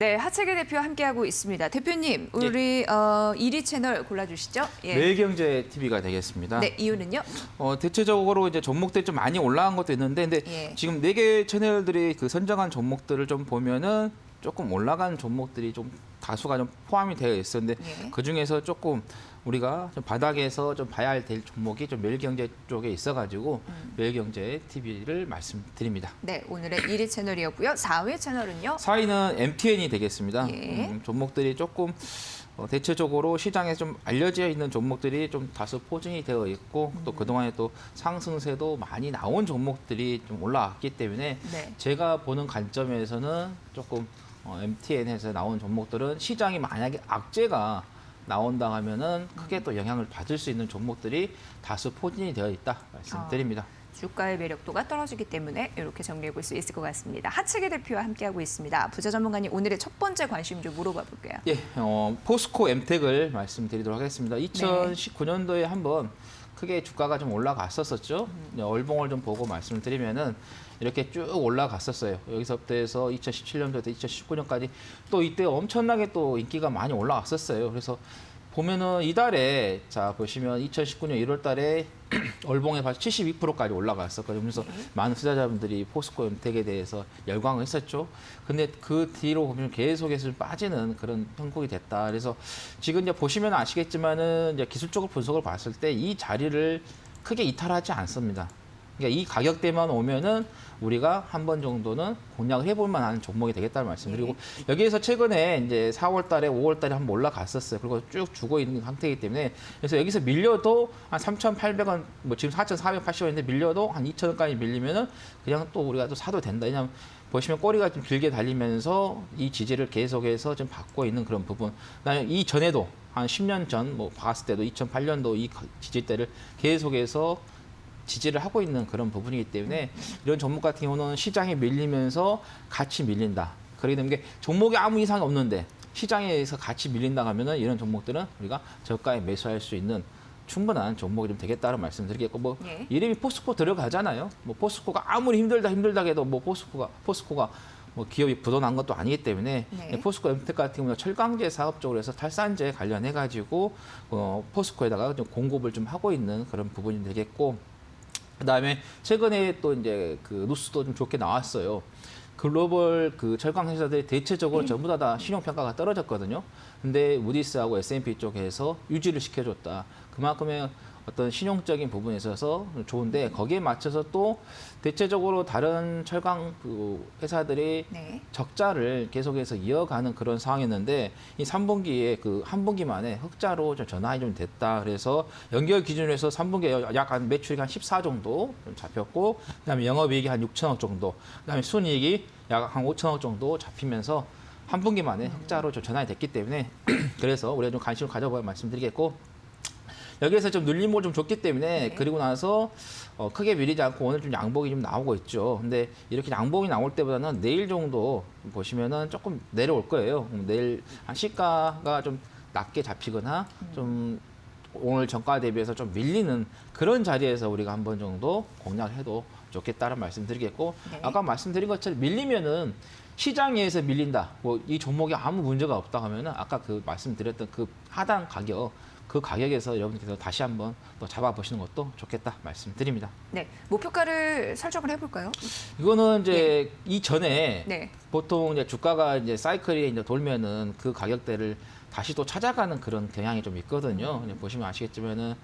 네, 하체계 대표 함께하고 있습니다. 대표님, 우리 1위 채널 골라주시죠. 예. 매일경제 TV가 되겠습니다. 네, 이유는요? 대체적으로 이제 종목들이 좀 많이 올라간 것도 있는데, 근데 예. 지금 4개 채널들이 그 선정한 종목들을 좀 보면은 조금 올라간 종목들이 좀 다수가 좀 포함이 되어 있었는데, 예. 그 중에서 조금 우리가 좀 바닥에서 좀 봐야 될 종목이 좀 매일경제 쪽에 있어가지고 매일경제 TV를 말씀드립니다. 네, 오늘의 1위 채널이었고요. 4위 채널은요? 4위는 MTN이 되겠습니다. 예. 종목들이 조금 대체적으로 시장에 좀 알려져 있는 종목들이 좀 다소 포진이 되어 있고 또 그동안에 또 상승세도 많이 나온 종목들이 좀 올라왔기 때문에 네. 제가 보는 관점에서는 조금 MTN에서 나온 종목들은 시장이 만약에 악재가 나온다 하면은 크게 또 영향을 받을 수 있는 종목들이 다수 포진이 되어 있다 말씀드립니다. 주가의 매력도가 떨어지기 때문에 이렇게 정리해 볼 수 있을 것 같습니다. 하체계 대표와 함께하고 있습니다. 부자 전문가님, 오늘의 첫 번째 관심 좀 물어봐 볼게요. 예, 포스코 엠텍을 말씀드리도록 하겠습니다. 2019년도에 한번 크게 주가가 좀 올라갔었죠. 월봉을 좀 보고 말씀을 드리면은 이렇게 쭉 올라갔었어요. 여기서부터 해서 2017년도부터 2019년까지 또 이때 엄청나게 또 인기가 많이 올라왔었어요. 그래서 보면은 이달에 자 보시면 2019년 1월 달에 월봉에 봐서 72%까지 올라갔었거든요. 그래서 많은 투자자분들이 포스코 엠텍에 대해서 열광을 했었죠. 근데 그 뒤로 보면 계속해서 좀 빠지는 그런 형국이 됐다. 그래서 지금 이제 보시면 아시겠지만은 이제 기술적으로 분석을 봤을 때 이 자리를 크게 이탈하지 않습니다. 그러니까 이 가격대만 오면은 우리가 한 번 정도는 공략을 해볼 만한 종목이 되겠다는 말씀드리고 여기에서 최근에 이제 4월 달에 5월 달에 한번 올라갔었어요. 그리고 쭉 주고 있는 상태이기 때문에 그래서 여기서 밀려도 한 3,800원 뭐 지금 4,480원인데 밀려도 한 2,000원까지 밀리면은 그냥 또 우리가 또 사도 된다. 왜냐하면 보시면 꼬리가 좀 길게 달리면서 이 지지를 계속해서 좀 받고 있는 그런 부분. 그다음에 이 전에도 한 10년 전 뭐 봤을 때도 2008년도 이 지지대를 계속해서 지지를 하고 있는 그런 부분이기 때문에 이런 종목 같은 경우는 시장에 밀리면서 같이 밀린다. 그렇게 되면 게 종목에 아무 이상이 없는데 시장에서 같이 밀린다 하면은 이런 종목들은 우리가 저가에 매수할 수 있는 충분한 종목이 좀 되겠다는 말씀드리겠고 뭐 예. 이름이 포스코 들어가잖아요. 뭐 포스코가 아무리 힘들다 해도 뭐 포스코가 뭐 기업이 부도난 것도 아니기 때문에 네. 포스코 엠텍 같은 경우는 철강제 사업 쪽으로 해서 탈산제 관련해 가지고 포스코에다가 좀 공급을 좀 하고 있는 그런 부분이 되겠고. 그다음에 최근에 또 이제 그 뉴스도 좀 좋게 나왔어요. 글로벌 그 철강 회사들이 대체적으로 전부 다 신용 평가가 떨어졌거든요. 근데 무디스하고 S&P 쪽에서 유지를 시켜줬다. 그만큼의 어떤 신용적인 부분에 있어서 좋은데 거기에 맞춰서 또 대체적으로 다른 철강 그 회사들이 네. 적자를 계속해서 이어가는 그런 상황이었는데 이 3분기에 그 한 분기만에 흑자로 좀 전환이 좀 됐다. 그래서 연결 기준으로 해서 3분기에 약 한 매출이 한 14 정도 좀 잡혔고 그다음에 영업이익이 한 6천억 정도, 그다음에 순이익이 약 한 5천억 정도 잡히면서 한 분기 만에 흑자로 좀 전환이 됐기 때문에 그래서 우리가 좀 관심을 가져봐야 말씀드리겠고. 여기에서 좀 눌림목을 좀 줬기 때문에 네. 그리고 나서 크게 밀리지 않고 오늘 좀 양봉이 좀 나오고 있죠. 근데 이렇게 양봉이 나올 때보다는 내일 정도 보시면은 조금 내려올 거예요. 내일 한 시가가 좀 낮게 잡히거나 좀 오늘 정가 대비해서 좀 밀리는 그런 자리에서 우리가 한 번 정도 공략해도 좋겠다는 말씀드리겠고 네. 아까 말씀드린 것처럼 밀리면은 시장에서 밀린다. 뭐 이 종목에 아무 문제가 없다 하면은 아까 그 말씀드렸던 그 하단 가격 그 가격에서 여러분께서 다시 한번 또 잡아보시는 것도 좋겠다 말씀드립니다. 네, 목표가를 설정을 해볼까요? 이거는 이제 이전에 네. 보통 이제 주가가 이제 사이클이 이제 돌면은 그 가격대를 다시 또 찾아가는 그런 경향이 좀 있거든요. 그냥 보시면 아시겠지만은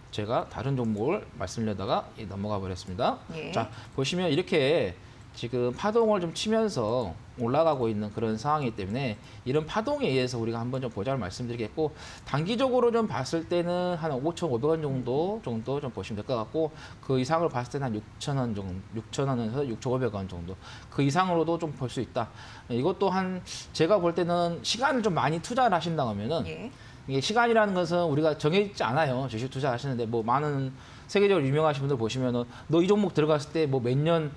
제가 다른 종목을 말씀드리다가 넘어가 버렸습니다. 예. 자, 보시면 이렇게 지금 파동을 좀 치면서 올라가고 있는 그런 상황이기 때문에 이런 파동에 의해서 우리가 한번 좀 보자를 말씀드리겠고 단기적으로 좀 봤을 때는 한 5,500원 정도 좀 보시면 될 것 같고 그 이상을 봤을 때는 한 6,000원 정도, 6,000원에서 6,500원 정도 그 이상으로도 좀 볼 수 있다. 이것도 한 제가 볼 때는 시간을 좀 많이 투자를 하신다 하면은 예. 이게 시간이라는 것은 우리가 정해있지 않아요. 주식 투자하시는데 뭐 많은 세계적으로 유명하신 분들 보시면은 너 이 종목 들어갔을 때 뭐 몇 년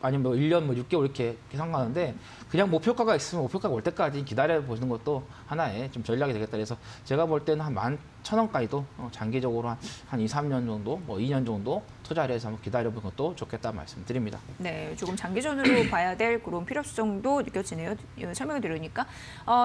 아니면 뭐 1년 뭐 6개월 이렇게 상관하는데 그냥 목표가가 있으면 목표가가 올 때까지 기다려 보시는 것도 하나의 좀 전략이 되겠다. 그래서 제가 볼 때는 한 11,000원까지도 장기적으로 한 2, 3년 정도, 뭐 2년 정도 투자를 해서 한번 기다려보는 것도 좋겠다 말씀드립니다. 네, 조금 장기전으로 봐야 될 그런 필요성도 느껴지네요. 설명을 들으니까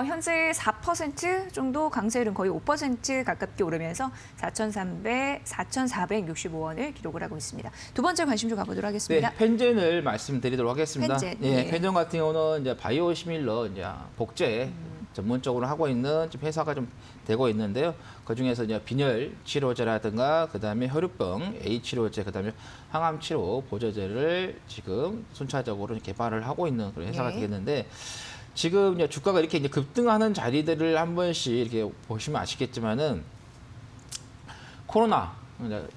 현재 4% 정도 강세율은 거의 5% 가깝게 오르면서 4,465원을 기록을 하고 있습니다. 두 번째 관심주 가보도록 하겠습니다. 네, 펜젠을 말씀드리도록 하겠습니다. 펜젠, 예, 예. 펜젠 같은 경우는 이제 바이오시밀러 이제 복제 전문적으로 하고 있는 좀 회사가 좀 되고 있는데요. 그 중에서 이제 빈혈 치료제라든가 그다음에 혈우병 A 치료제, 그다음에 항암 치료 보조제를 지금 순차적으로 개발을 하고 있는 그런 회사가 네. 되겠는데 지금 이제 주가가 이렇게 이제 급등하는 자리들을 한 번씩 이렇게 보시면 아시겠지만은 코로나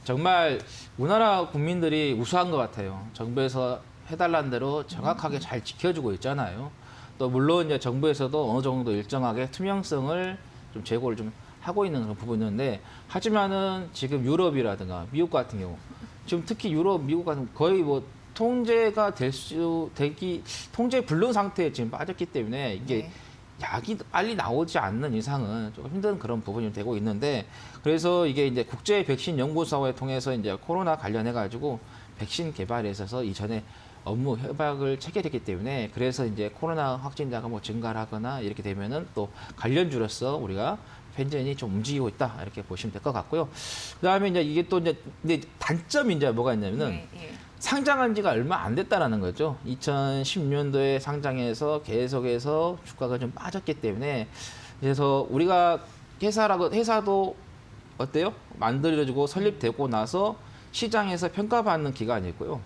정말 우리나라 국민들이 우수한 것 같아요. 정부에서 해달라는 대로 정확하게 잘 지켜주고 있잖아요. 또 물론 이제 정부에서도 어느 정도 일정하게 투명성을 좀 제고를 좀 하고 있는 그런 부분이 있는데 하지만은 지금 유럽이라든가 미국 같은 경우 지금 특히 유럽, 미국 같은 경우 거의 뭐 통제가 통제 불능 상태에 지금 빠졌기 때문에 이게 네. 약이 빨리 나오지 않는 이상은 조금 힘든 그런 부분이 되고 있는데 그래서 이게 이제 국제 백신 연구소를 통해서 이제 코로나 관련해 가지고 백신 개발에 있어서 이전에 업무 협약을 체결했기 때문에 그래서 이제 코로나 확진자가 뭐 증가하거나 이렇게 되면은 또 관련주로서 우리가 펜젠이 좀 움직이고 있다 이렇게 보시면 될 것 같고요. 그다음에 이제 이게 또 이제 근데 단점이 이제 뭐가 있냐면은 네, 예. 상장한 지가 얼마 안 됐다라는 거죠. 2010년도에 상장해서 계속해서 주가가 좀 빠졌기 때문에 그래서 우리가 회사도 어때요? 만들어지고 설립되고 나서 시장에서 평가받는 기간이 있고요.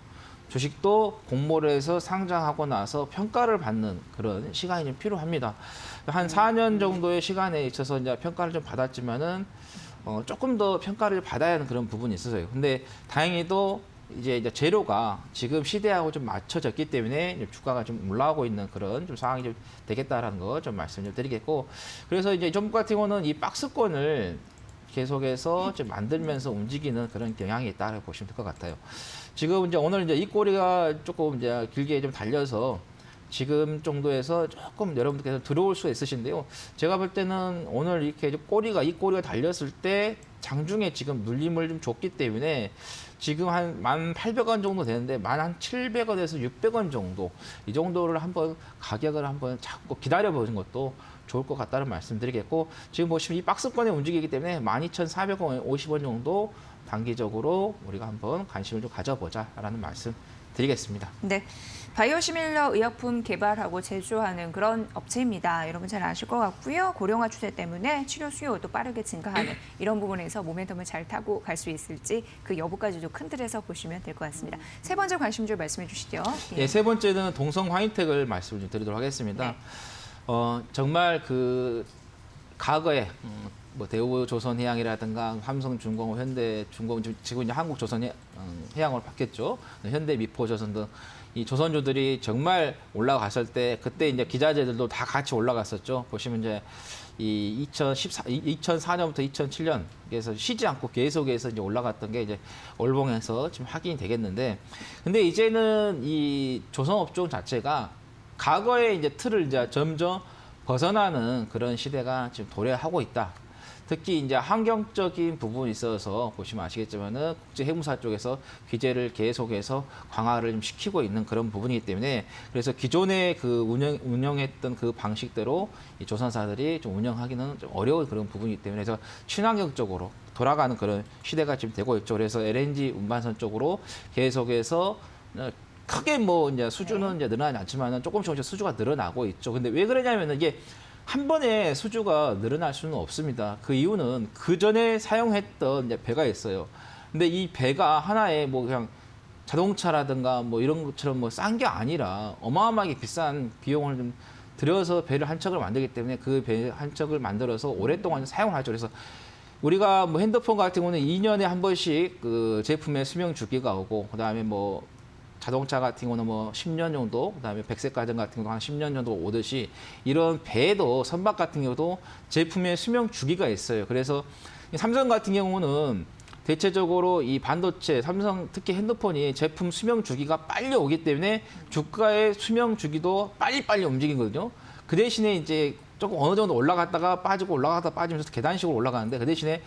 주식도 공모를 해서 상장하고 나서 평가를 받는 그런 시간이 좀 필요합니다. 한 4년 정도의 시간에 있어서 이제 평가를 좀 받았지만은 조금 더 평가를 받아야 하는 그런 부분이 있어서요. 근데 다행히도 이제 재료가 지금 시대하고 좀 맞춰졌기 때문에 이제 주가가 좀 올라오고 있는 그런 좀 상황이 좀 되겠다라는 거 좀 말씀을 드리겠고, 그래서 이제 정부 같은 경우는 이 박스권을 계속해서 좀 만들면서 움직이는 그런 경향이 있다고 보시면 될 것 같아요. 지금 이제 오늘 이제 이 꼬리가 조금 이제 길게 좀 달려서 지금 정도에서 조금 여러분들께서 들어올 수 있으신데요. 제가 볼 때는 오늘 이렇게 이 꼬리가 달렸을 때 장중에 지금 눌림을 좀 줬기 때문에 지금 한 1,800원 정도 되는데 1,700원에서 600원 정도 이 정도를 한번 가격을 한번 잡고 기다려 보는 것도 좋을 것 같다는 말씀드리겠고, 지금 보시면 이 박스권에 움직이기 때문에 12,450원 정도 단기적으로 우리가 한번 관심을 좀 가져보자라는 말씀 드리겠습니다. 네. 바이오시밀러 의약품 개발하고 제조하는 그런 업체입니다. 여러분 잘 아실 것 같고요. 고령화 추세 때문에 치료 수요도 빠르게 증가하는 이런 부분에서 모멘텀을 잘 타고 갈 수 있을지 그 여부까지도 큰 틀에서 보시면 될 것 같습니다. 세 번째 관심주 말씀해 주시죠. 예, 세 번째는 동성 화이텍을 말씀을 좀 드리도록 하겠습니다. 네. 정말 그 과거에 뭐 대우조선해양이라든가 삼성중공업, 현대중공업, 지금 이제 한국조선해양으로 바뀌었죠. 현대미포조선 등 이 조선주들이 정말 올라갔을 때 그때 이제 기자재들도 다 같이 올라갔었죠. 보시면 이제 이 2004년부터 2007년 그래서 쉬지 않고 계속해서 이제 올라갔던 게 이제 월봉에서 지금 확인이 되겠는데, 근데 이제는 이 조선업종 자체가 과거의 이제 틀을 이제 점점 벗어나는 그런 시대가 지금 도래하고 있다. 특히 이제 환경적인 부분이 있어서 보시면 아시겠지만은 국제 해무사 쪽에서 규제를 계속해서 강화를 좀 시키고 있는 그런 부분이기 때문에 그래서 기존의 그 운영했던 그 방식대로 이 조선사들이 좀 운영하기는 좀 어려운 그런 부분이기 때문에 그래서 친환경적으로 돌아가는 그런 시대가 지금 되고 있죠. 그래서 LNG 운반선 쪽으로 계속해서 크게 뭐 이제 수주는 이제 늘어나지 않지만은 조금씩 수주가 늘어나고 있죠. 근데 왜 그러냐면은 이게 한 번에 수주가 늘어날 수는 없습니다. 그 이유는 그 전에 사용했던 이제 배가 있어요. 근데 이 배가 하나의 뭐 그냥 자동차라든가 뭐 이런 것처럼 뭐 싼 게 아니라 어마어마하게 비싼 비용을 좀 들여서 배를 한 척을 만들기 때문에 그 배 한 척을 만들어서 오랫동안 사용하죠. 그래서 우리가 뭐 핸드폰 같은 경우는 2년에 한 번씩 그 제품의 수명 주기가 오고, 그다음에 뭐 자동차 같은 경우는 뭐 10년 정도, 그다음에 백색 가전 같은 경우도 한 10년 정도 오듯이 이런 배도 선박 같은 경우도 제품의 수명 주기가 있어요. 그래서 삼성 같은 경우는 대체적으로 이 반도체, 삼성 특히 핸드폰이 제품 수명 주기가 빨리 오기 때문에 주가의 수명 주기도 빨리빨리 움직이거든요. 그 대신에 이제 조금 어느 정도 올라갔다가 빠지고 올라갔다 빠지면서 계단식으로 올라가는데 그 대신에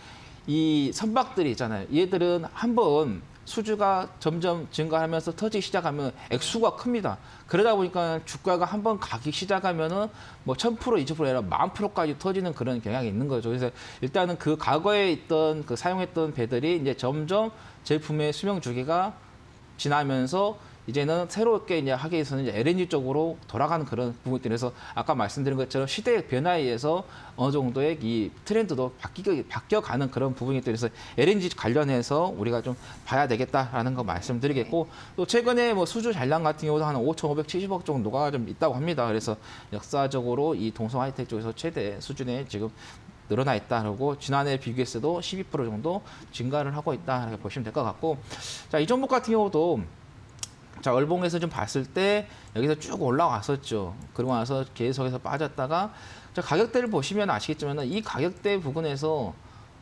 이 선박들이 있잖아요. 얘들은 한번 수주가 점점 증가하면서 터지기 시작하면 액수가 큽니다. 그러다 보니까 주가가 한번 가기 시작하면은 뭐 1000%, 2000% 아니라 10,000%까지 터지는 그런 경향이 있는 거죠. 그래서 일단은 그 과거에 있던 그 사용했던 배들이 이제 점점 제품의 수명 주기가 지나면서 이제는 새롭게 이제 하기 위해서는 이제 LNG 쪽으로 돌아가는 그런 부분들이 그래서 아까 말씀드린 것처럼 시대의 변화에 의해서 어느 정도의 이 트렌드도 바뀌어가는 그런 부분이 그래서 LNG 관련해서 우리가 좀 봐야 되겠다라는 거 말씀드리겠고 또 최근에 뭐 수주 잔량 같은 경우도 한 5,570억 정도가 좀 있다고 합니다. 그래서 역사적으로 이 동성 하이텍 쪽에서 최대 수준에 지금 늘어나 있다. 그리고 지난해 비교했어도 12% 정도 증가를 하고 있다. 이렇게 보시면 될 것 같고 자, 이 종목 같은 경우도 자, 월봉에서 좀 봤을 때 여기서 쭉 올라왔었죠. 그러고 나서 계속해서 빠졌다가 자, 가격대를 보시면 아시겠지만 이 가격대 부분에서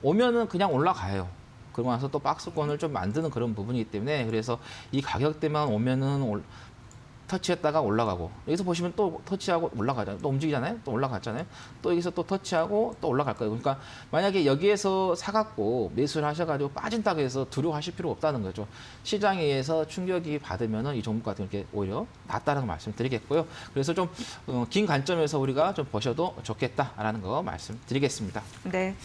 오면은 그냥 올라가요. 그러고 나서 또 박스권을 좀 만드는 그런 부분이기 때문에 그래서 이 가격대만 오면은 터치했다가 올라가고 여기서 보시면 또 터치하고 올라가잖아요. 또 움직이잖아요. 또 올라갔잖아요. 또 여기서 또 터치하고 또 올라갈 거예요. 그러니까 만약에 여기에서 사갖고 매수를 하셔가지고 빠진다고 해서 두려워하실 필요 없다는 거죠. 시장에 의해서 충격이 받으면은 이 종목 같은 게 오히려 낫다는 말씀드리겠고요. 그래서 좀 긴 관점에서 우리가 좀 보셔도 좋겠다라는 거 말씀드리겠습니다. 네.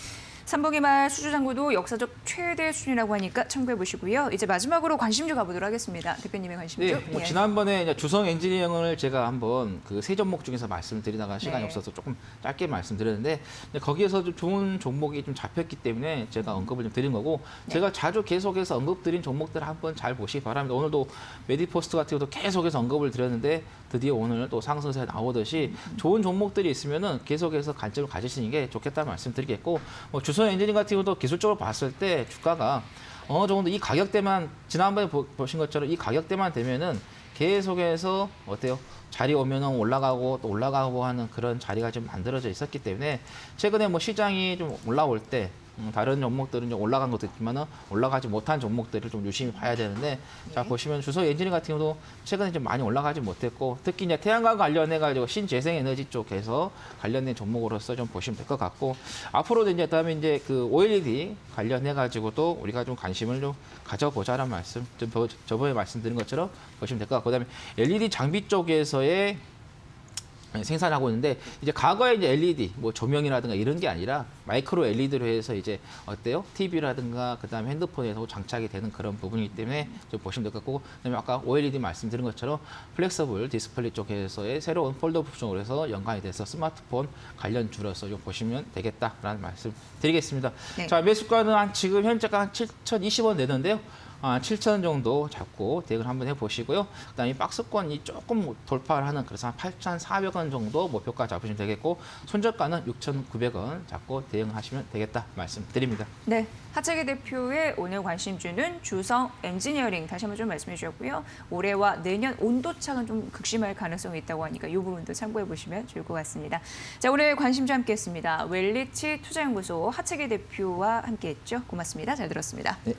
3분기 말 수주잔고도 역사적 최대 수준이라고 하니까 참고해 보시고요. 이제 마지막으로 관심주 가보도록 하겠습니다. 대표님의 관심주. 네, 뭐 지난번에 이제 주성 엔지니어링을 제가 한번 그 세 종목 중에서 말씀드리다가 시간이 네. 없어서 조금 짧게 말씀드렸는데 거기에서 좀 좋은 종목이 좀 잡혔기 때문에 제가 언급을 좀 드린 거고 네. 제가 자주 계속해서 언급드린 종목들을 한번 잘 보시기 바랍니다. 오늘도 메디포스트 같은 것도 계속해서 언급을 드렸는데 드디어 오늘 또 상승세가 나오듯이 좋은 종목들이 있으면은 계속해서 관점을 가지시는 게 좋겠다는 말씀드리겠고 뭐 주성 엔지니어링 같은 경우도 기술적으로 봤을 때 주가가 어느 정도 이 가격대만 지난번에 보신 것처럼 이 가격대만 되면은 계속해서 어때요? 자리 오면은 올라가고 또 올라가고 하는 그런 자리가 좀 만들어져 있었기 때문에 최근에 뭐 시장이 좀 올라올 때 다른 종목들은 좀 올라간 것도 있지만은 올라가지 못한 종목들을 좀 유심히 봐야 되는데 자 보시면 주성 엔지니어링 같은 경우도 최근에 좀 많이 올라가지 못했고 특히 이제 태양광 관련해 가지고 신재생에너지 쪽에서 관련된 종목으로서 좀 보시면 될 것 같고 앞으로도 이제 그다음에 이제 그 OLED 관련해 가지고도 우리가 좀 관심을 좀 가져보자라는 말씀 좀 저번에 말씀드린 것처럼 보시면 될 것 같고 그다음에 LED 장비 쪽에서의 생산하고 있는데 이제 과거에 이제 LED 뭐 조명이라든가 이런 게 아니라 마이크로 LED로 해서 이제 어때요? TV라든가 그다음에 핸드폰에서 장착이 되는 그런 부분이기 때문에 좀 보시면 될 것 같고 그다음에 아까 OLED 말씀드린 것처럼 플렉서블 디스플레이 쪽에서의 새로운 폴더 부품으로 해서 연관이 돼서 스마트폰 관련주로서 좀 보시면 되겠다라는 말씀 드리겠습니다. 네. 자, 매수가는 한 지금 현재가 한 7,020원 되는데요. 7,000원 정도 잡고 대응을 한번 해보시고요. 그다음에 박스권이 조금 돌파를 하는 그래서 한 8,400원 정도 목표가 잡으시면 되겠고 손절가는 6,900원 잡고 대응하시면 되겠다 말씀드립니다. 네. 하채기 대표의 오늘 관심주는 주성 엔지니어링 다시 한번 좀 말씀해 주셨고요. 올해와 내년 온도차가 좀 극심할 가능성이 있다고 하니까 이 부분도 참고해 보시면 좋을 것 같습니다. 자, 오늘 관심주 함께했습니다. 웰리치 투자연구소 하채기 대표와 함께했죠. 고맙습니다. 잘 들었습니다. 네.